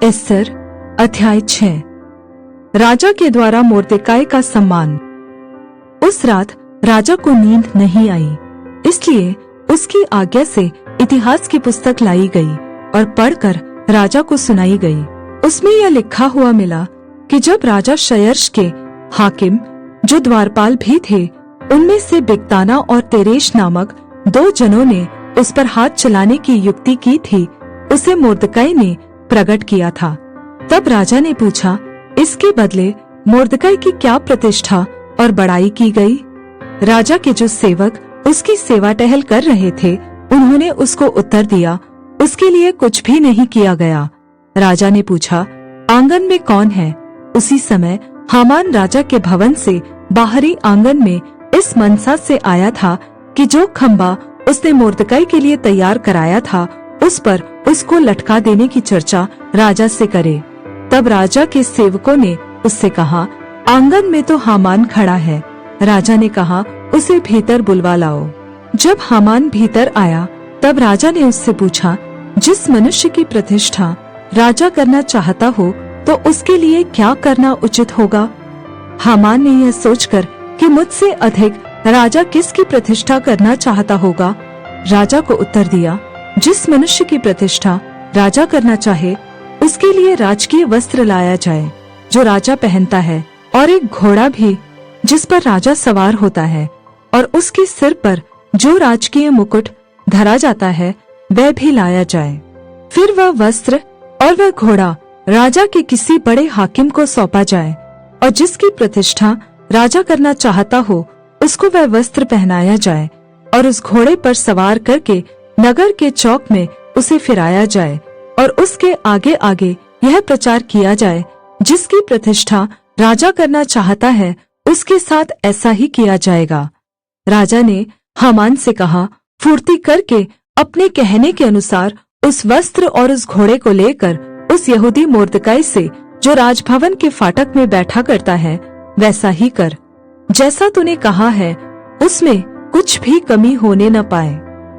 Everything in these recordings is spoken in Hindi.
एस्तर अध्याय 6। राजा के द्वारा मोर्देकाई का सम्मान। उस रात राजा को नींद नहीं आई, इसलिए उसकी आज्ञा से इतिहास की पुस्तक लाई गई और पढ़कर राजा को सुनाई गई। उसमें यह लिखा हुआ मिला कि जब राजा शयर्श के हाकिम, जो द्वारपाल भी थे, उनमें से बिगताना और तेरेश नामक 2 जनों ने उस पर हाथ चलाने की युक्ति की थी, उसे मोर्देकाई ने प्रकट किया था। तब राजा ने पूछा, इसके बदले मोर्देकाई की क्या प्रतिष्ठा और बड़ाई की गई? राजा के जो सेवक उसकी सेवा टहल कर रहे थे, उन्होंने उसको उत्तर दिया, उसके लिए कुछ भी नहीं किया गया। राजा ने पूछा, आंगन में कौन है? उसी समय हामान राजा के भवन से बाहरी आंगन में इस मनसा से आया था कि जो खंबा उसने मोर्देकाई के लिए तैयार कराया था, उस पर उसको लटका देने की चर्चा राजा से करे। तब राजा के सेवकों ने उससे कहा, आंगन में तो हामान खड़ा है। राजा ने कहा, उसे भीतर बुलवा लाओ। जब हामान भीतर आया, तब राजा ने उससे पूछा, जिस मनुष्य की प्रतिष्ठा राजा करना चाहता हो, तो उसके लिए क्या करना उचित होगा? हामान ने यह सोचकर कि मुझसे अधिक राजा किसकी प्रतिष्ठा करना चाहता होगा, राजा को उत्तर दिया, जिस मनुष्य की प्रतिष्ठा राजा करना चाहे, उसके लिए राजकीय वस्त्र लाया जाए जो राजा पहनता है, और एक घोड़ा भी जिस पर राजा सवार होता है, और उसके सिर पर जो राजकीय मुकुट धरा जाता है, वह भी लाया जाए। फिर वह वस्त्र और वह घोड़ा राजा के किसी बड़े हाकिम को सौंपा जाए, और जिसकी प्रतिष्ठा राजा करना चाहता हो, उसको वह वस्त्र पहनाया जाए, और उस घोड़े पर सवार करके नगर के चौक में उसे फिराया जाए, और उसके आगे आगे यह प्रचार किया जाए, जिसकी प्रतिष्ठा राजा करना चाहता है, उसके साथ ऐसा ही किया जाएगा। राजा ने हामान से कहा, फुर्ती करके अपने कहने के अनुसार उस वस्त्र और उस घोड़े को लेकर उस यहूदी मोर्देकाई से, जो राजभवन के फाटक में बैठा करता है, वैसा ही कर। जैसा तूने कहा है, उसमें कुछ भी कमी होने न पाए।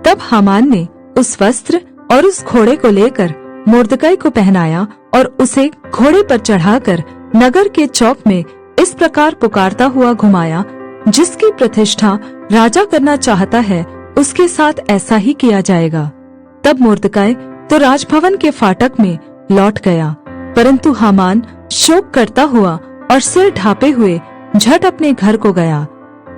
तब हामान ने उस वस्त्र और उस घोड़े को लेकर मोर्देकाई को पहनाया, और उसे घोड़े पर चढ़ाकर नगर के चौक में इस प्रकार पुकारता हुआ घुमाया, जिसकी प्रतिष्ठा राजा करना चाहता है, उसके साथ ऐसा ही किया जाएगा। तब मोर्देकाई तो राजभवन के फाटक में लौट गया, परंतु हामान शोक करता हुआ और सिर ढांपे हुए झट अपने घर को गया।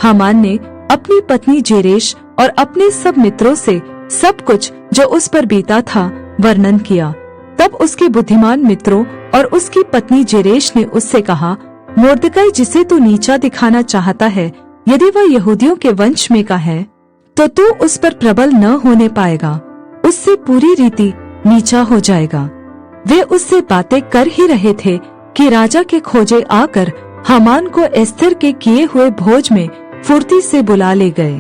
हामान ने अपनी पत्नी जेरेश और अपने सब मित्रों से सब कुछ जो उस पर बीता था वर्णन किया। तब उसके बुद्धिमान मित्रों और उसकी पत्नी जेरेश ने उससे कहा, मोर्देकाई जिसे तू नीचा दिखाना चाहता है, यदि वह यहूदियों के वंश में का है, तो तू उस पर प्रबल न होने पाएगा, उससे पूरी रीति नीचा हो जाएगा। वे उससे बातें कर ही रहे थे कि राजा के खोजे आकर हामान को एस्तर के किए हुए भोज में फुर्ती से बुला ले गए।